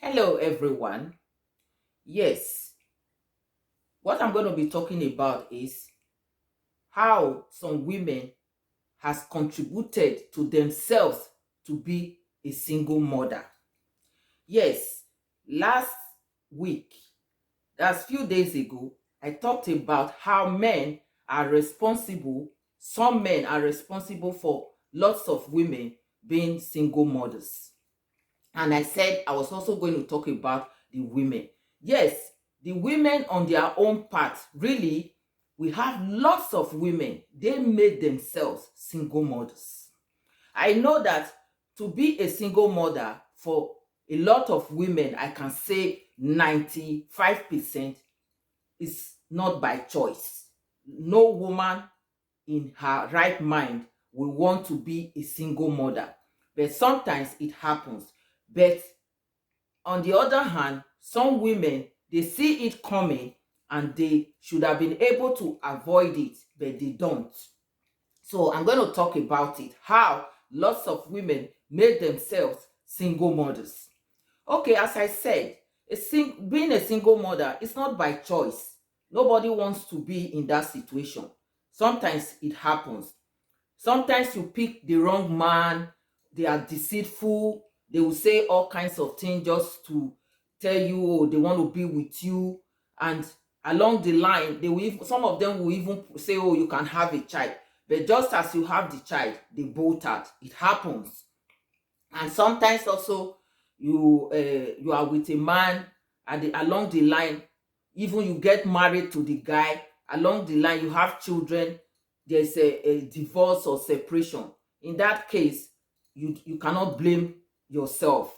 Hello, everyone. Yes, what I'm going to be talking about is how some women has contributed to themselves to be a single mother. Yes, last week, that's few days ago, I talked about how men are responsible, some men are responsible for lots of women being single mothers. And I said I was also going to talk about the women. Yes, the women on their own part, really, we have lots of women, they made themselves single mothers. I know that to be a single mother for a lot of women, I can say 95% is not by choice. No woman in her right mind will want to be a single mother, but sometimes it happens. But on the other hand, some women, they see it coming and they should have been able to avoid it, but they don't. So I'm going to talk about it, how lots of women made themselves single mothers. Okay, as I said, being a single mother is not by choice. Nobody wants to be in that situation. Sometimes it happens. Sometimes you pick the wrong man, they are deceitful, they will say all kinds of things just to tell you, oh, they want to be with you. And along the line, some of them will even say, oh, you can have a child. But just as you have the child, they bolt out. It happens. And sometimes also you are with a man, and along the line, even you get married to the guy, along the line you have children, there's a divorce or separation. In that case, you cannot blame yourself.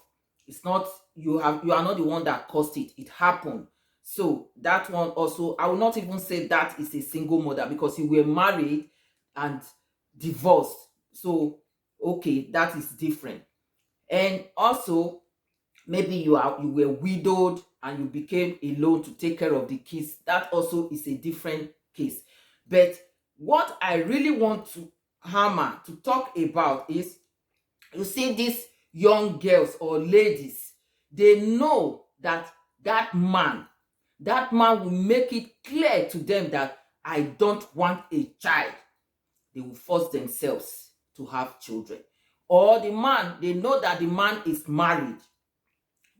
It's not, you are not the one that caused it. It happened. So that one also, I will not even say that is a single mother, because you were married and divorced. So okay, that is different. And also, maybe you were widowed and you became alone to take care of the kids. That also is a different case. But what I really want to hammer to talk about is, you see, these young girls or ladies, they know that that man will make it clear to them that I don't want a child. They will force themselves to have children. Or the man, they know that the man is married,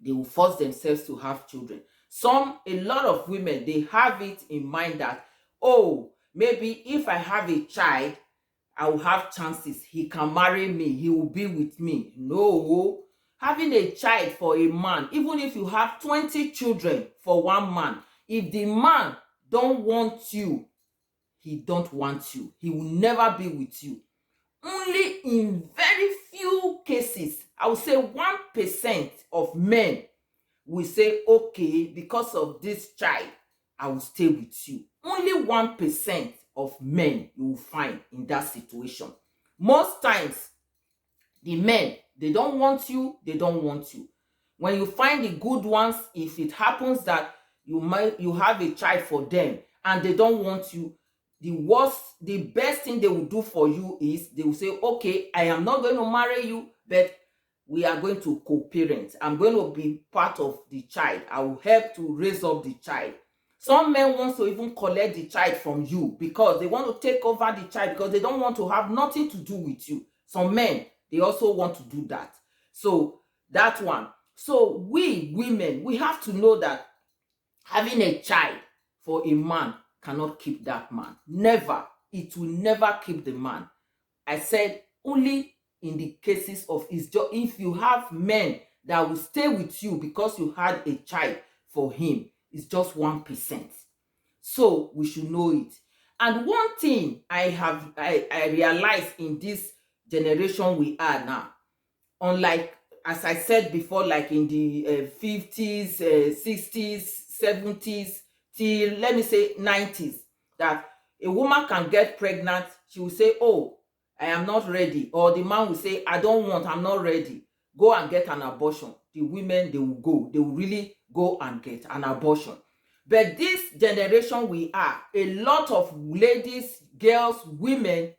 they will force themselves to have children. A lot of women, they have it in mind that, oh, maybe if I have a child, I will have chances. He can marry me, he will be with me. No, having a child for a man, even if you have 20 children for one man, if the man don't want you, he don't want you. He will never be with you. Only in very few cases, I would say 1% of men will say, okay, because of this child, I will stay with you. Only 1% of men you will find in that situation. Most times, the men, they don't want you, they don't want you. When you find the good ones, if it happens that you have a child for them and they don't want you, the best thing they will do for you is they will say, okay, I am not going to marry you, but we are going to co-parent. I'm going to be part of the child. I will help to raise up the child. Some men want to even collect the child from you because they want to take over the child, because they don't want to have nothing to do with you. Some men, they also want to do that. So that one. So we women, we have to know that having a child for a man cannot keep that man. Never. It will never keep the man. I said only in the cases of, if you have men that will stay with you because you had a child for him, it's just 1%. So we should know it. And one thing I realized in this generation we are now, unlike, as I said before, like in the 50s, 60s, 70s, till let me say 90s, that a woman can get pregnant, she will say, oh, I am not ready. Or the man will say, I don't want, I'm not ready. Go and get an abortion. The women, they will really go and get an abortion. But this generation we are, a lot of ladies, girls, women,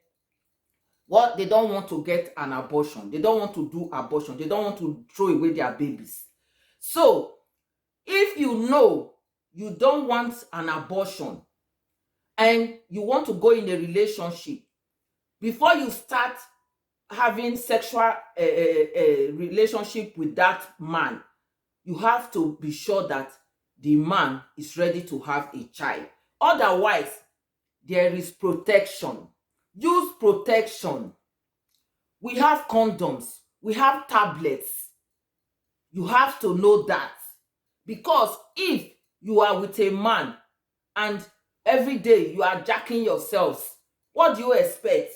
what, they don't want to get an abortion. They don't want to do abortion. They don't want to throw away their babies. So if you know you don't want an abortion and you want to go in a relationship, before you start having sexual relationship with that man, you have to be sure that the man is ready to have a child. Otherwise, there is protection. Use protection. We have condoms. We have tablets. You have to know that. Because if you are with a man and every day you are jacking yourselves, what do you expect?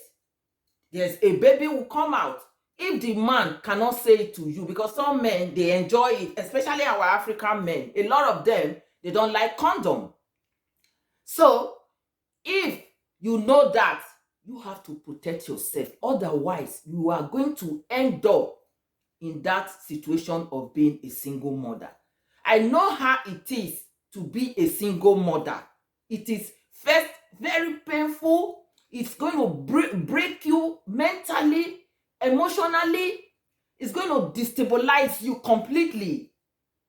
Yes, a baby will come out. If the man cannot say it to you, because some men, they enjoy it, especially our African men, a lot of them, they don't like condom. So if you know that, you have to protect yourself. Otherwise, you are going to end up in that situation of being a single mother. I know how it is to be a single mother. It is first very painful. It's going to break you mentally, emotionally. It's going to destabilize you completely.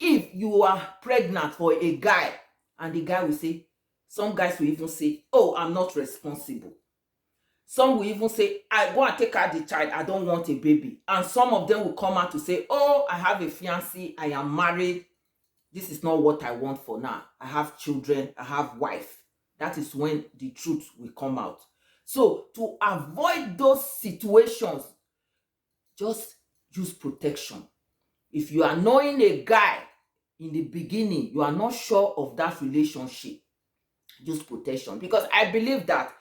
If you are pregnant for a guy and the guy will say, some guys will even say, oh, I'm not responsible. Some will even say, I go and take out the child, I don't want a baby. And some of them will come out to say, oh, I have a fiancé, I am married. This is not what I want for now. I have children, I have wife. That is when the truth will come out. So to avoid those situations, just use protection. If you are knowing a guy in the beginning, you are not sure of that relationship, use protection. Because I believe that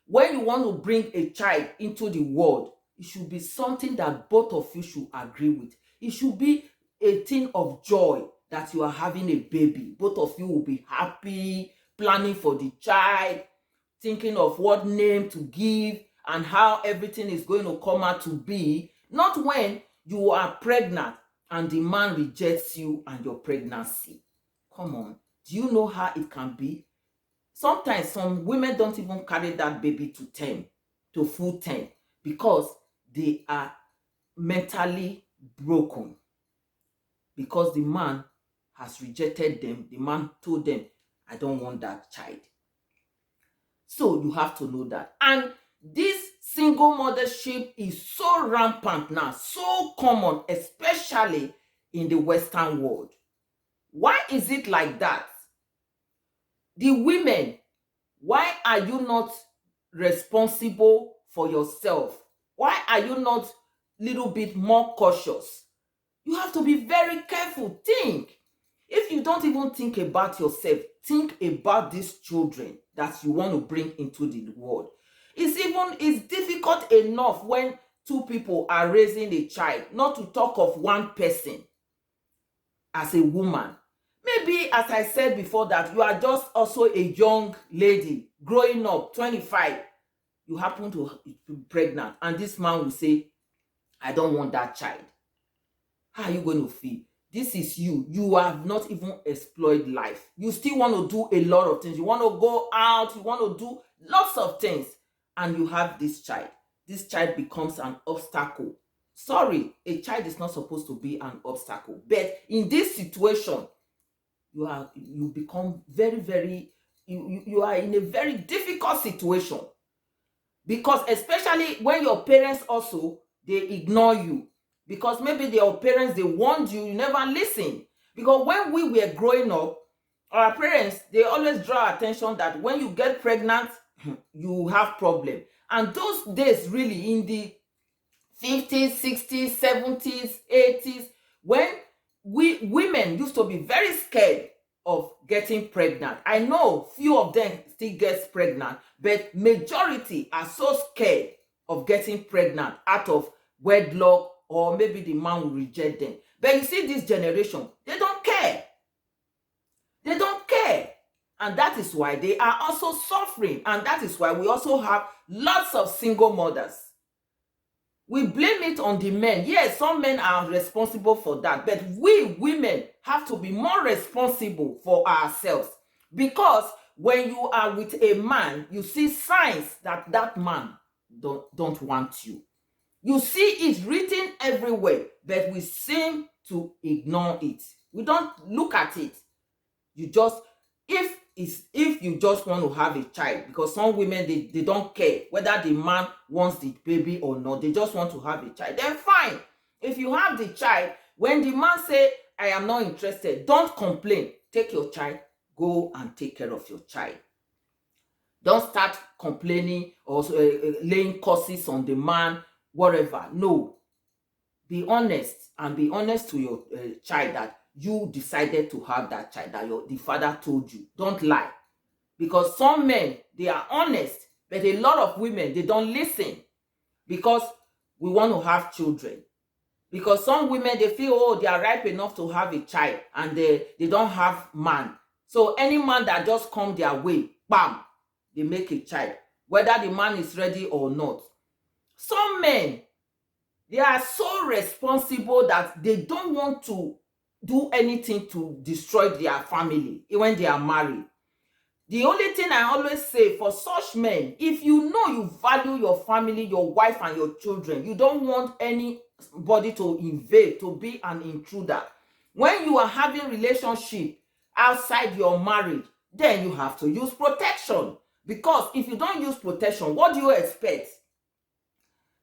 when you want to bring a child into the world, it should be something that both of you should agree with. It should be a thing of joy that you are having a baby. Both of you will be happy, planning for the child, thinking of what name to give and how everything is going to come out to be. Not when you are pregnant and the man rejects you and your pregnancy. Come on. Do you know how it can be? Sometimes some women don't even carry that baby to term, to full term, because they are mentally broken. Because the man has rejected them. The man told them, I don't want that child. So you have to know that. And this single mothership is so rampant now, so common, especially in the Western world. Why is it like that? The women, why are you not responsible for yourself? Why are you not a little bit more cautious? You have to be very careful. Think. If you don't even think about yourself, think about these children that you want to bring into the world. It's difficult enough when two people are raising a child, not to talk of one person as a woman. Maybe, as I said before, that you are just also a young lady growing up, 25. You happen to be pregnant, and this man will say, I don't want that child. How are you going to feel? This is you. You have not even explored life. You still want to do a lot of things. You want to go out. You want to do lots of things. And you have this child. This child becomes an obstacle. Sorry, a child is not supposed to be an obstacle. But in this situation, you become you are in a very difficult situation. Because especially when your parents also, they ignore you. Because maybe your parents, they warned you, you never listen. Because when we were growing up, our parents, they always draw attention that when you get pregnant, you have problem. And those days, really, in the 50s, 60s, 70s, 80s, when women used to be very scared of getting pregnant. I know few of them still gets pregnant, but majority are so scared of getting pregnant out of wedlock, or maybe the man will reject them. But you see, this generation, they don't care. They don't care. And that is why they are also suffering. And that is why we also have lots of single mothers. We blame it on the men. Yes, some men are responsible for that. But we women have to be more responsible for ourselves. Because when you are with a man, you see signs that that man don't want you. You see it written everywhere, but we seem to ignore it. We don't look at it. You just, if you just want to have a child, because some women, they don't care whether the man wants the baby or not, they just want to have a child, then fine. If you have the child, when the man say, I am not interested, don't complain. Take your child, go and take care of your child. Don't start complaining or laying curses on the man, whatever. No. Be honest, and be honest to your child that you decided to have that child, that the father told you. Don't lie. Because some men, they are honest, but a lot of women, they don't listen because we want to have children. Because some women, they feel, oh, they are ripe enough to have a child, and they don't have man. So any man that just come their way, bam, they make a child, whether the man is ready or not. Some men, they are so responsible that they don't want to do anything to destroy their family when they are married. The only thing I always say for such men, if you know you value your family, your wife and your children, you don't want anybody to invade, to be an intruder. When you are having relationship outside your marriage, then you have to use protection. Because if you don't use protection, what do you expect?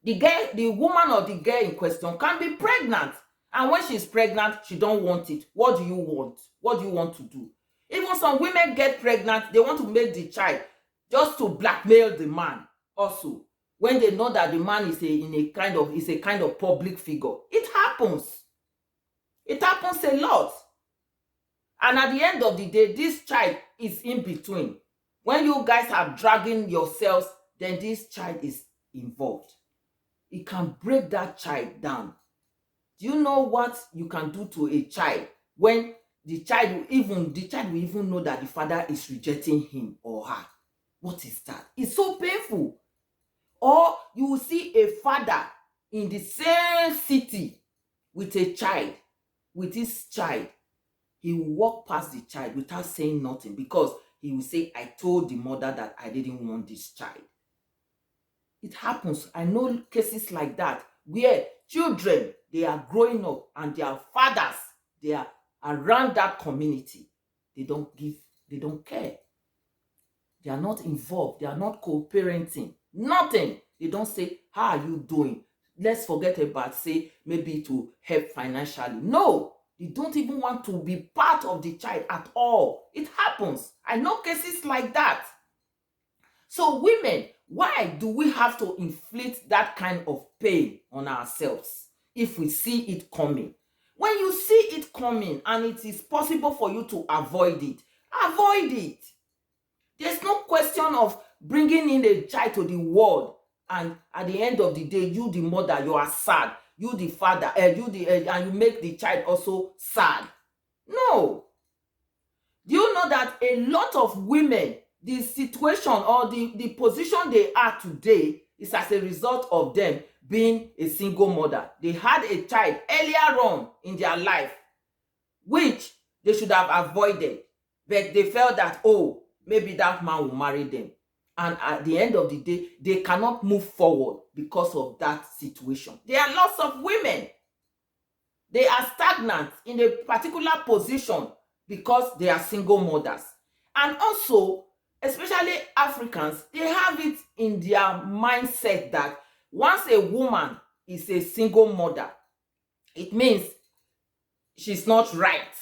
The woman or the girl in question can be pregnant, and when she's pregnant, she don't want it. What do you want? What do you want to do? Even some women get pregnant, they want to make the child just to blackmail the man also, when they know that the man is a kind of public figure. It happens. It happens a lot. And at the end of the day, this child is in between. When you guys are dragging yourselves, then this child is involved. It can break that child down. Do you know what you can do to a child when the child will even know that the father is rejecting him or her? What is that? It's so painful. Or you will see a father in the same city with a child, with his child. He will walk past the child without saying nothing, because he will say, I told the mother that I didn't want this child. It happens. I know cases like that where children, they are growing up and their fathers, they are around that community. They don't care. They are not involved. They are not co-parenting. Nothing. They don't say, how are you doing? Let's forget about, say, maybe to help financially. No, they don't even want to be part of the child at all. It happens. I know cases like that. So women, why do we have to inflict that kind of pain on ourselves if we see it coming? When you see it coming and it is possible for you to avoid it, avoid it. There's no question of bringing in a child to the world, and at the end of the day, you, the mother, you are sad. You, the father, and you make the child also sad. No. Do you know that a lot of women, the situation or the position they are today is as a result of them being a single mother? They had a child earlier on in their life, which they should have avoided, but they felt that, oh, maybe that man will marry them. And at the end of the day, they cannot move forward because of that situation. There are lots of women. They are stagnant in a particular position because they are single mothers. And also, especially Africans, they have it in their mindset that once a woman is a single mother, it means she's not right.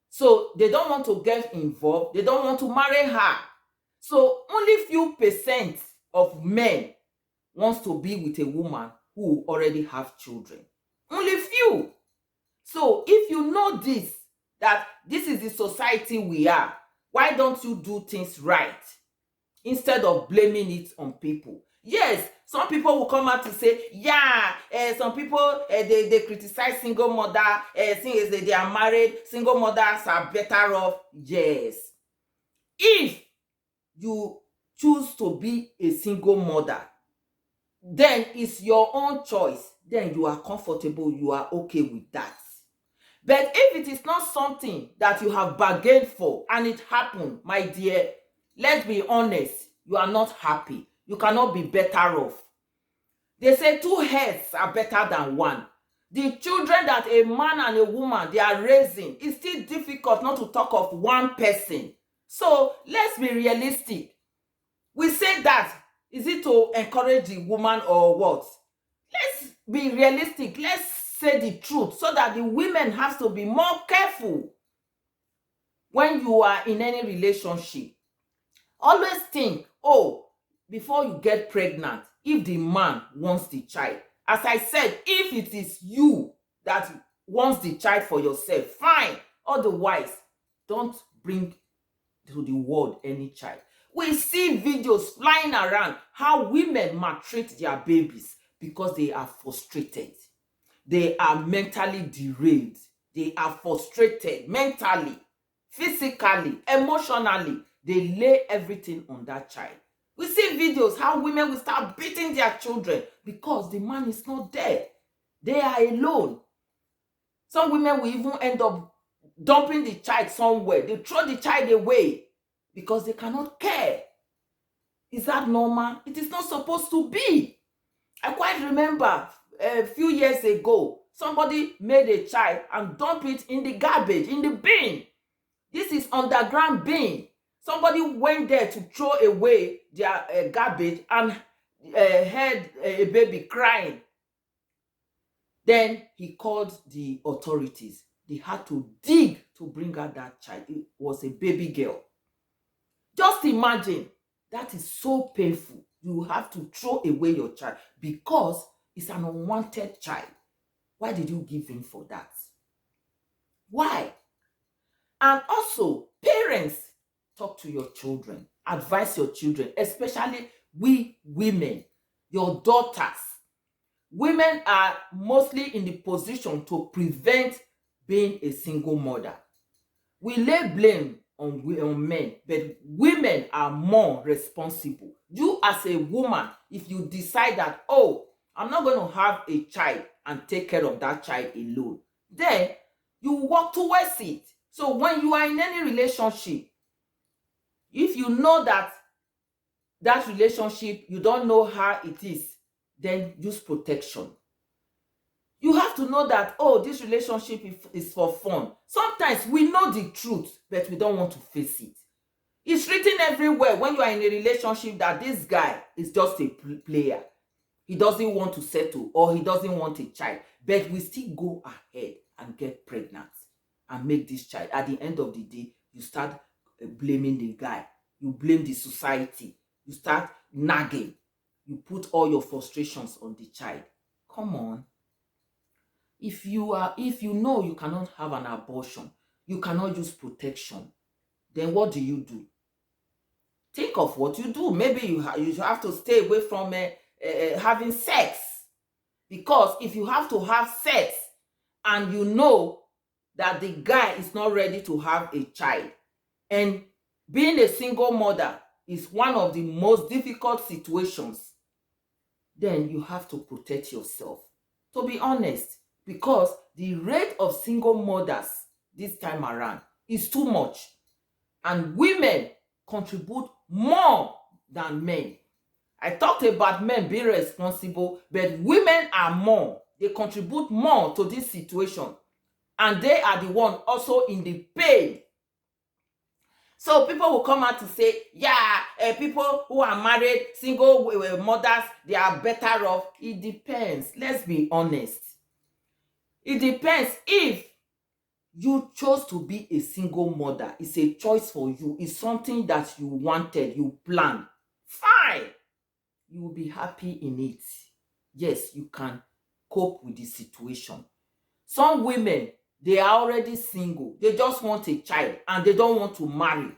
So they don't want to get involved. They don't want to marry her. So only few percent of men wants to be with a woman who already have children. Only few. So if you know this, that this is the society we are, why don't you do things right instead of blaming it on people? Yes, some people will come out to say, yeah, some people, they criticize single mother, since they are married, single mothers are better off. Yes. If you choose to be a single mother, then it's your own choice. Then you are comfortable, you are okay with that. But if it is not something that you have bargained for and it happened, my dear, let's be honest, you are not happy. You cannot be better off. They say two heads are better than one. The children that a man and a woman they are raising, it's still difficult, not to talk of one person. So let's be realistic. We say that, is it to encourage the woman or what? Let's be realistic. Let's say the truth so that the women have to be more careful when you are in any relationship. Always think, oh, before you get pregnant, if the man wants the child. As I said, if it is you that wants the child for yourself, fine. Otherwise, don't bring to the world any child. We see videos flying around how women maltreat their babies because they are frustrated. They are mentally derailed. They are frustrated mentally, physically, emotionally. They lay everything on that child. We see videos how women will start beating their children because the man is not there. They are alone. Some women will even end up dumping the child somewhere. They throw the child away because they cannot care. Is that normal? It is not supposed to be. I quite remember a few years ago, somebody made a child and dumped it in the garbage, in the bin. This is underground bin. Somebody went there to throw away their garbage and heard a baby crying. Then he called the authorities. They had to dig to bring out that child. It was a baby girl. Just imagine, that is so painful. You have to throw away your child because it's an unwanted child. Why did you give in for that? Why? And also, parents, talk to your children, advise your children, especially we women, your daughters. Women are mostly in the position to prevent being a single mother. We lay blame on men, but women are more responsible. You as a woman, if you decide that, oh, I'm not going to have a child and take care of that child alone, then you work towards it. So when you are in any relationship, if you know that that relationship, you don't know how it is, then use protection. You have to know that, oh, this relationship is for fun. Sometimes we know the truth, but we don't want to face it. It's written everywhere when you are in a relationship that this guy is just a player. He doesn't want to settle or he doesn't want a child. But we still go ahead and get pregnant and make this child. At the end of the day, you start blaming the guy. You blame the society. You start nagging. You put all your frustrations on the child. Come on. If you know you cannot have an abortion, you cannot use protection, then what do? Think of what you do. Maybe you have to stay away from having sex. Because if you have to have sex and you know that the guy is not ready to have a child, and being a single mother is one of the most difficult situations, then you have to protect yourself. To be honest, because the rate of single mothers this time around is too much. And women contribute more than men. I talked about men being responsible, but women are more. They contribute more to this situation. And they are the one also in the pain. So people will come out to say, yeah, people who are married, single mothers, they are better off. It depends. Let's be honest. It depends. If you chose to be a single mother, it's a choice for you. It's something that you wanted, you planned. Fine. You will be happy in it. Yes, you can cope with the situation. Some women, they are already single. They just want a child and they don't want to marry.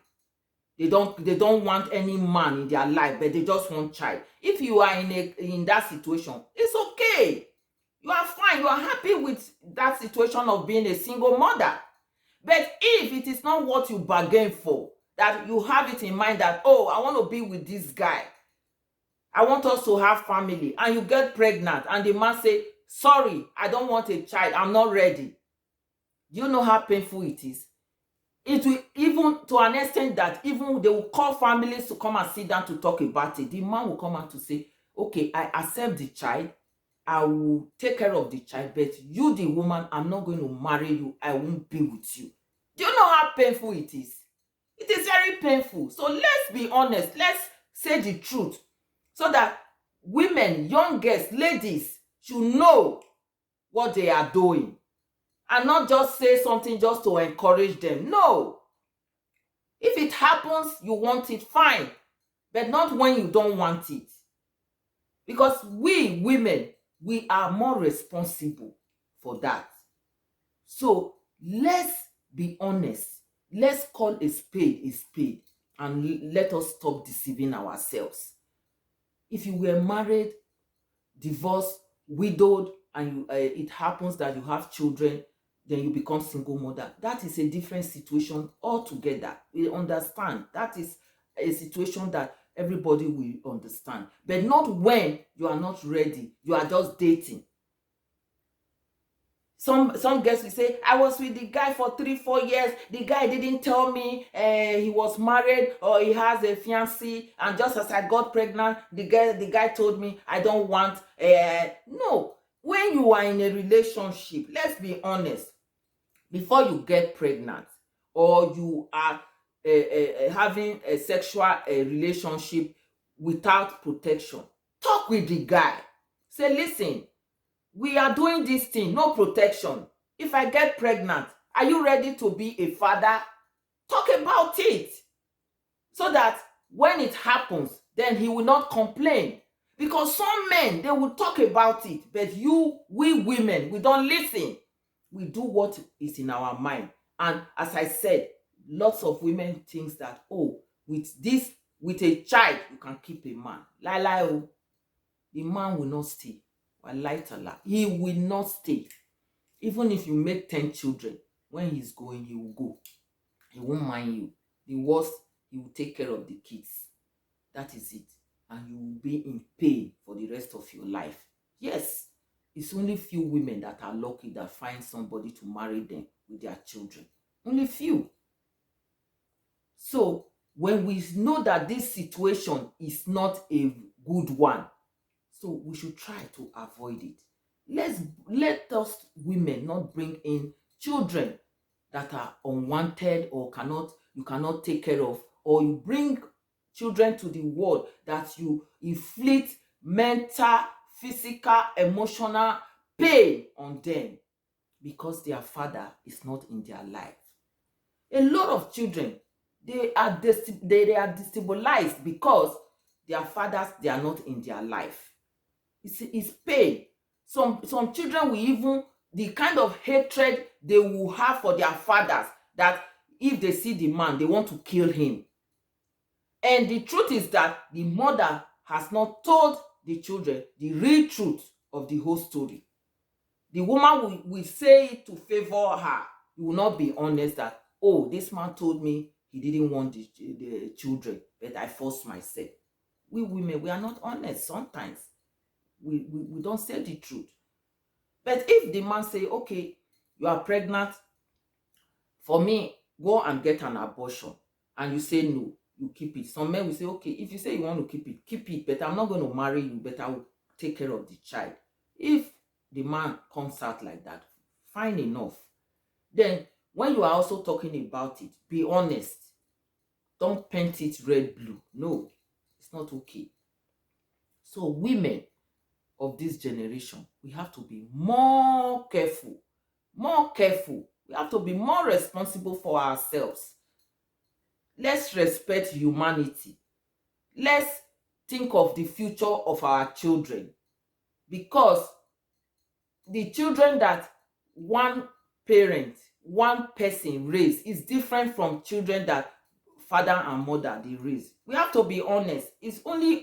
They don't want any man in their life, but they just want child. If you are in that situation, it's okay. You are fine. You are happy with that situation of being a single mother. But if it is not what you bargained for, that you have it in mind that, oh, I want to be with this guy, I want us to have family, and you get pregnant and the man say, sorry, I don't want a child, I'm not ready. Do you know how painful it is? It will, even to an extent that even they will call families to come and sit down to talk about it. The man will come out to say, okay, I accept the child, I will take care of the child, but you, the woman, I'm not going to marry you. I won't be with you. Do you know how painful it is? It is very painful. So let's be honest. Let's say the truth so that women, young girls, ladies should know what they are doing and not just say something just to encourage them. No. If it happens, you want it, fine, but not when you don't want it. Because we women, we are more responsible for that. So let's be honest. Let's call a spade, and let us stop deceiving ourselves. If you were married, divorced, widowed, and it happens that you have children, then you become single mother. That is a different situation altogether. We understand. That is a situation that everybody will understand. But not when you are not ready. You are just dating. Some girls will say, I was with the guy for 3-4 years. The guy didn't tell me he was married or he has a fiancé, and just as I got pregnant, the guy told me I don't want. No, when you are in a relationship, let's be honest. Before you get pregnant or you are having a sexual relationship without protection, talk with the guy. Say, listen, we are doing this thing, no protection. If I get pregnant, are you ready to be a father? Talk about it so that when it happens, then he will not complain. Because some men, they will talk about it, but we women, we don't listen. We do what is in our mind. And as I said, lots of women think that, oh, with a child, you can keep a man. Lie, oh, the man will not stay. He will not stay. Even if you make 10 children, when he's going, he will go. He won't mind you. The worst, he will take care of the kids. That is it. And you will be in pain for the rest of your life. Yes, it's only few women that are lucky that find somebody to marry them with their children. Only few. So when we know that this situation is not a good one, so we should try to avoid it. Let us women not bring in children that are unwanted or you cannot take care of, or you bring children to the world that you inflict mental, physical, emotional pain on them because their father is not in their life. A lot of children, they are destabilized because their fathers, they are not in their life. It's pain. Some children will even, the kind of hatred they will have for their fathers, that if they see the man, they want to kill him. And the truth is that the mother has not told the children the real truth of the whole story. The woman will say it to favor her. You will not be honest that, oh, this man told me he didn't want the children, but I forced myself. We women, we are not honest sometimes. We don't say the truth. But if the man say, okay, you are pregnant, for me, go and get an abortion, and you say no, you keep it. Some men will say, okay, if you say you want to keep it, but I'm not going to marry you, but I will take care of the child. If the man comes out like that, fine enough. Then when you are also talking about it, be honest. Don't paint it red, blue. No, it's not okay. So women of this generation, we have to be more careful. We have to be more responsible for ourselves. Let's respect humanity. Let's think of the future of our children, because the children that one parent, one person raise is different from children that father and mother they raise. We have to be honest. It's only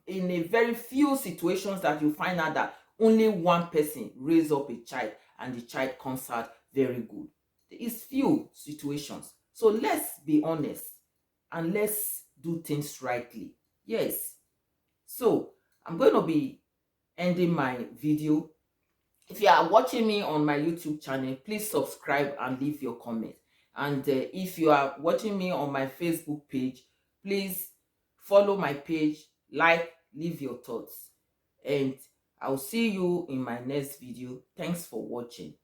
in a very few situations that you find out that only one person raise up a child and the child comes out very good. It's few situations. So let's be honest and let's do things rightly. Yes. So I'm going to be ending my video. If you are watching me on my YouTube channel, please subscribe and leave your comment. And if you are watching me on my Facebook page, please follow my page, like, leave your thoughts. And I'll see you in my next video. Thanks for watching.